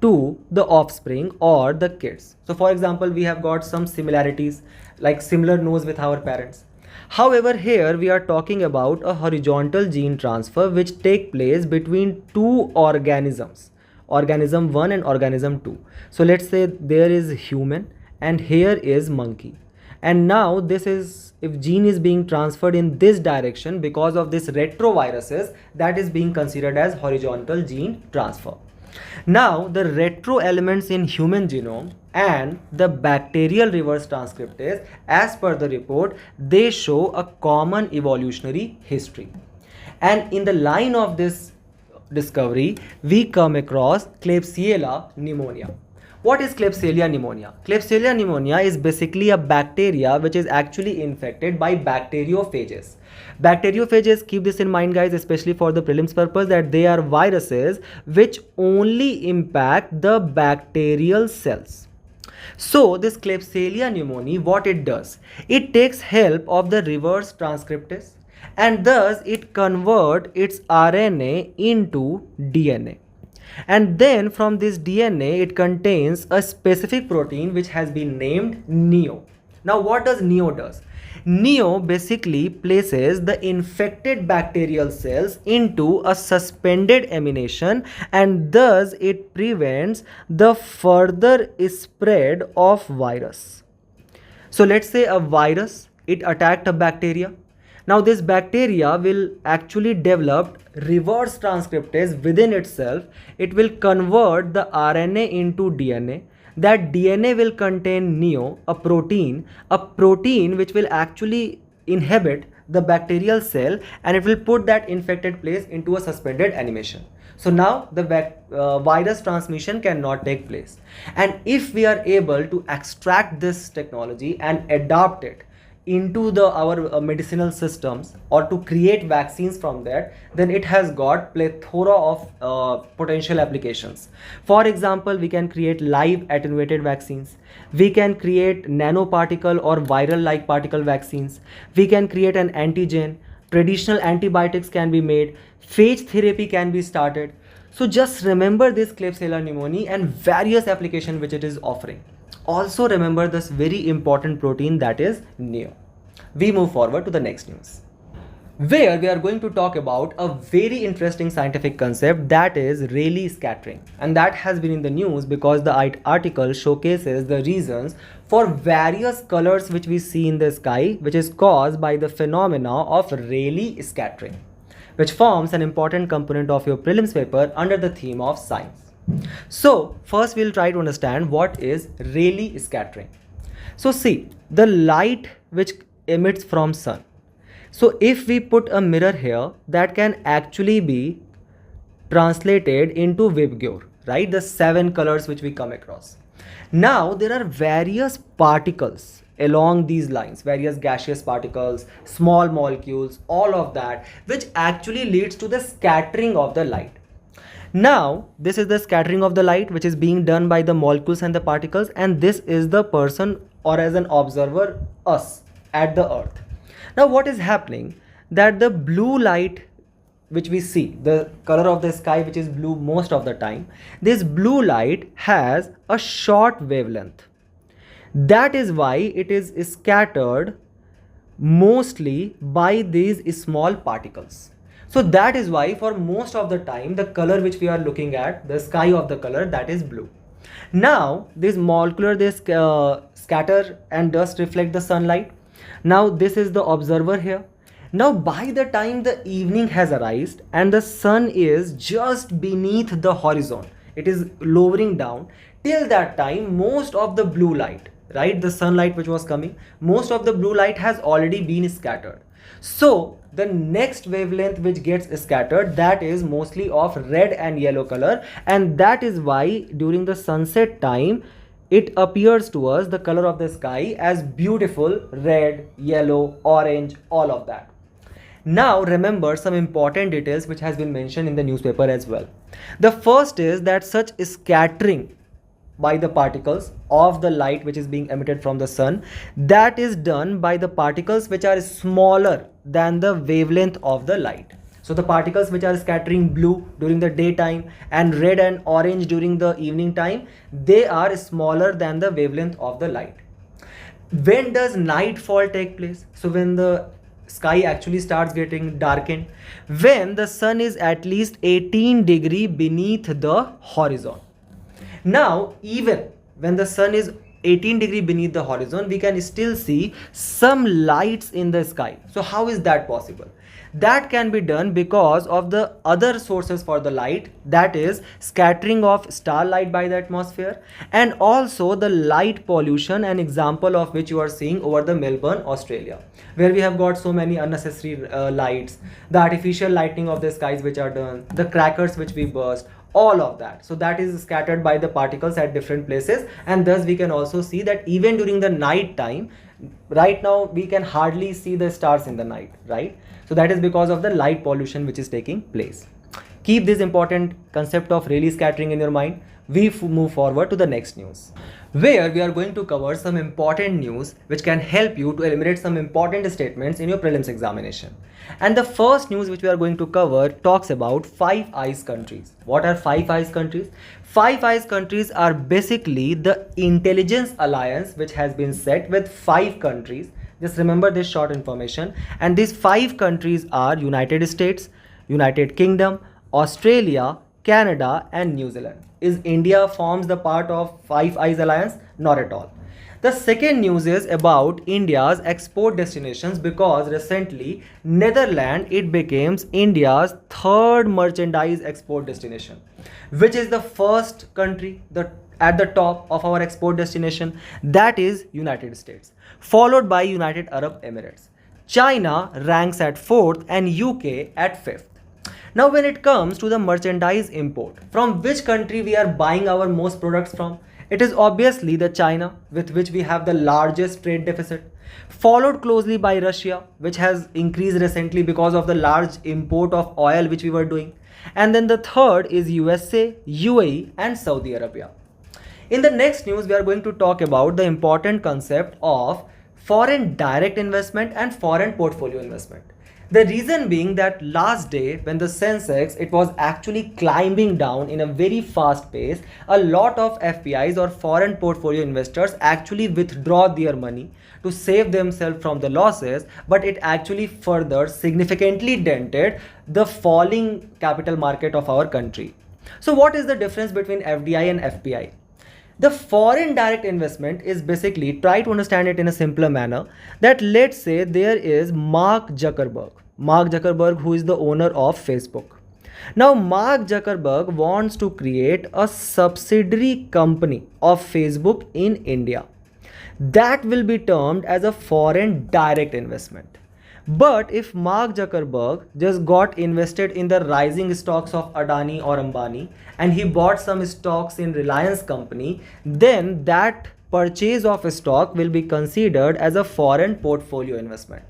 to the offspring or the kids. So for example, we have got some similarities like similar nose with our parents. However, here we are talking about a horizontal gene transfer which take place between two organisms, organism 1 and organism 2. So let's say there is human and here is monkey. And now this is, if gene is being transferred in this direction because of this retroviruses, that is being considered as horizontal gene transfer. Now the retroelements in human genome and the bacterial reverse transcriptase, as per the report, they show a common evolutionary history. And in the line of this discovery, we come across Klebsiella pneumonia. What is Klebsiella pneumonia? Klebsiella pneumonia is basically a bacteria which is actually infected by bacteriophages. Bacteriophages, keep this in mind guys, especially for the prelims purpose, that they are viruses which only impact the bacterial cells. So this Klebsiella pneumoniae, what it does? It takes help of the reverse transcriptase and thus it converts its RNA into DNA. And then from this DNA, it contains a specific protein which has been named NEO. Now what does NEO does? NEO basically places the infected bacterial cells into a suspended amination and thus it prevents the further spread of virus. So let's say a virus, it attacked a bacteria. Now this bacteria will actually develop reverse transcriptase within itself. It will convert the RNA into DNA. That DNA will contain neo, a protein which will actually inhibit the bacterial cell, and it will put that infected place into a suspended animation. So now the virus transmission cannot take place. And if we are able to extract this technology and adopt it into our medicinal systems, or to create vaccines from that, then it has got plethora of potential applications. For example, we can create live attenuated vaccines, we can create nanoparticle or viral like particle vaccines, we can create an antigen, traditional antibiotics can be made, phage therapy can be started. So just remember this Klebsiella pneumoniae and various applications which it is offering. Also remember this very important protein, that is neo. We move forward to the next news, where we are going to talk about a very interesting scientific concept, that is Rayleigh scattering. And that has been in the news because the article showcases the reasons for various colors which we see in the sky, which is caused by the phenomena of Rayleigh scattering, which forms an important component of your prelims paper under the theme of science. So first we'll try to understand what is Rayleigh scattering. So see, the light which emits from sun. So if we put a mirror here, that can actually be translated into Vibgyor, right? The 7 colors which we come across. Now there are various particles along these lines, various gaseous particles, small molecules, all of that, which actually leads to the scattering of the light. Now this is the scattering of the light which is being done by the molecules and the particles, and this is the person, or as an observer, us at the earth. Now what is happening, that the blue light which we see, the color of the sky which is blue most of the time, this blue light has a short wavelength. That is why it is scattered mostly by these small particles. So that is why for most of the time the color which we are looking at, the sky of the color, that is blue. Now this molecular, this scatter and dust reflect the sunlight. Now this is the observer here. Now by the time the evening has arisen and the sun is just beneath the horizon, it is lowering down, till that time most of the blue light, right, the sunlight which was coming, most of the blue light has already been scattered. So the next wavelength which gets scattered, that is mostly of red and yellow color, and that is why during the sunset time it appears to us, the color of the sky, as beautiful red, yellow, orange, all of that. Now remember some important details which has been mentioned in the newspaper as well. The first is that such scattering by the particles of the light which is being emitted from the sun, that is done by the particles which are smaller than the wavelength of the light. So the particles which are scattering blue during the daytime and red and orange during the evening time, they are smaller than the wavelength of the light. When does nightfall take place? So when the sky actually starts getting darkened, when the sun is at least 18 degrees beneath the horizon. Now even when the sun is 18 degrees beneath the horizon, we can still see some lights in the sky. So how is that possible? That can be done because of the other sources for the light, that is scattering of starlight by the atmosphere, and also the light pollution, an example of which you are seeing over the Melbourne, Australia, where we have got so many unnecessary lights, the artificial lighting of the skies which are done, the crackers which we burst, all of that. So that is scattered by the particles at different places, and thus we can also see that even during the night time, right now we can hardly see the stars in the night, right? So that is because of the light pollution which is taking place. Keep this important concept of Rayleigh scattering in your mind. We move forward to the next news, where we are going to cover some important news which can help you to eliminate some important statements in your prelims examination. And the first news which we are going to cover talks about Five Eyes countries. What are Five Eyes countries? Five Eyes countries are basically the intelligence alliance which has been set with 5 countries. Just remember this short information. And these 5 countries are United States, United Kingdom, Australia, Canada and New Zealand. Is India forms the part of Five Eyes alliance? Not at all. The second news is about India's export destinations, because recently Netherlands it becomes India's third merchandise export destination, which is the first country at the top of our export destination, that is United States, followed by United Arab Emirates. China ranks at 4th and UK at 5th. Now when it comes to the merchandise import, from which country we are buying our most products from? It is obviously the China, with which we have the largest trade deficit, followed closely by Russia, which has increased recently because of the large import of oil which we were doing. And then the third is USA, UAE and Saudi Arabia. In the next news, we are going to talk about the important concept of foreign direct investment and foreign portfolio investment. The reason being that last day when the Sensex it was actually climbing down in a very fast pace, a lot of FPIs or foreign portfolio investors actually withdraw their money to save themselves from the losses, but it actually further significantly dented the falling capital market of our country. So what is the difference between FDI and FPI? The foreign direct investment is basically, try to understand it in a simpler manner, that let's say there is Mark Zuckerberg, who is the owner of Facebook. Now Mark Zuckerberg wants to create a subsidiary company of Facebook in India. That will be termed as a foreign direct investment. But if Mark Zuckerberg just got invested in the rising stocks of Adani or Ambani and he bought some stocks in Reliance company, then that purchase of stock will be considered as a foreign portfolio investment.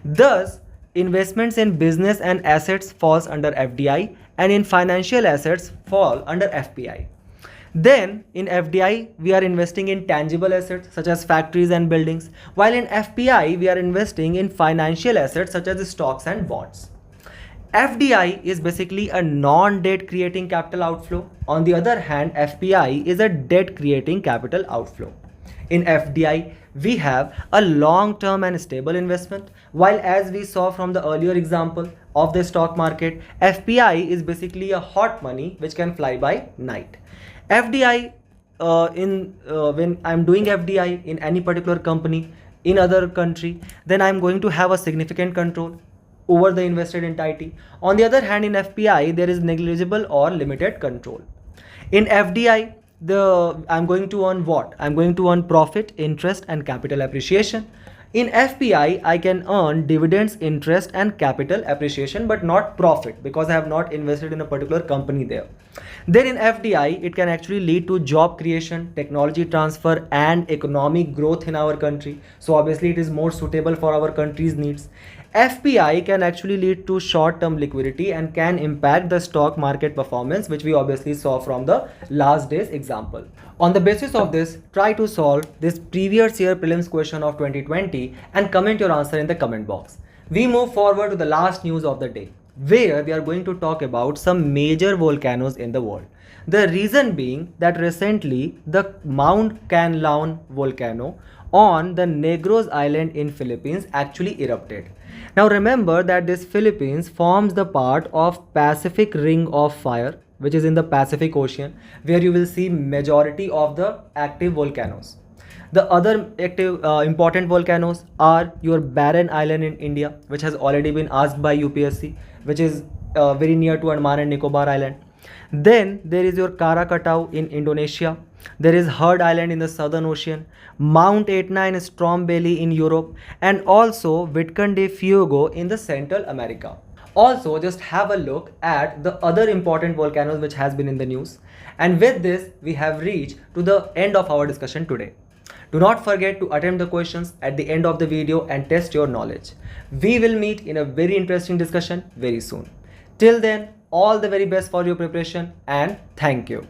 Thus, investments in business and assets falls under FDI and in financial assets fall under FPI. Then in FDI, we are investing in tangible assets such as factories and buildings, while in FPI, we are investing in financial assets such as stocks and bonds. FDI is basically a non-debt creating capital outflow. On the other hand, FPI is a debt creating capital outflow. In FDI, we have a long-term and stable investment, while as we saw from the earlier example of the stock market, FPI is basically a hot money which can fly by night. FDI, when I'm doing FDI in any particular company in other country, then I'm going to have a significant control over the invested entity. On the other hand, in FPI, there is negligible or limited control. In FDI, I'm going to earn what? I'm going to earn profit, interest and capital appreciation. In FPI, I can earn dividends, interest and capital appreciation, but not profit because I have not invested in a particular company there. Then in FDI, it can actually lead to job creation, technology transfer and economic growth in our country. So obviously it is more suitable for our country's needs. FPI can actually lead to short-term liquidity and can impact the stock market performance, which we obviously saw from the last day's example. On the basis of this, try to solve this previous year prelims question of 2020 and comment your answer in the comment box. We move forward to the last news of the day, where we are going to talk about some major volcanoes in the world. The reason being that recently the Mount Canlaon volcano on the Negros Island in Philippines actually erupted. Now remember that this Philippines forms the part of Pacific Ring of Fire, which is in the Pacific Ocean, where you will see majority of the active volcanoes. The other active important volcanoes are your Barren Island in India, which has already been asked by UPSC, which is very near to Andaman and Nicobar Island. Then there is your Krakatau in Indonesia. There is Heard Island in the Southern Ocean, Mount Etna in Stromboli in Europe, and also Vitcon de Fuego in the Central America. Also, just have a look at the other important volcanoes which has been in the news. And with this, we have reached to the end of our discussion today. Do not forget to attempt the questions at the end of the video and test your knowledge. We will meet in a very interesting discussion very soon. Till then, all the very best for your preparation and thank you.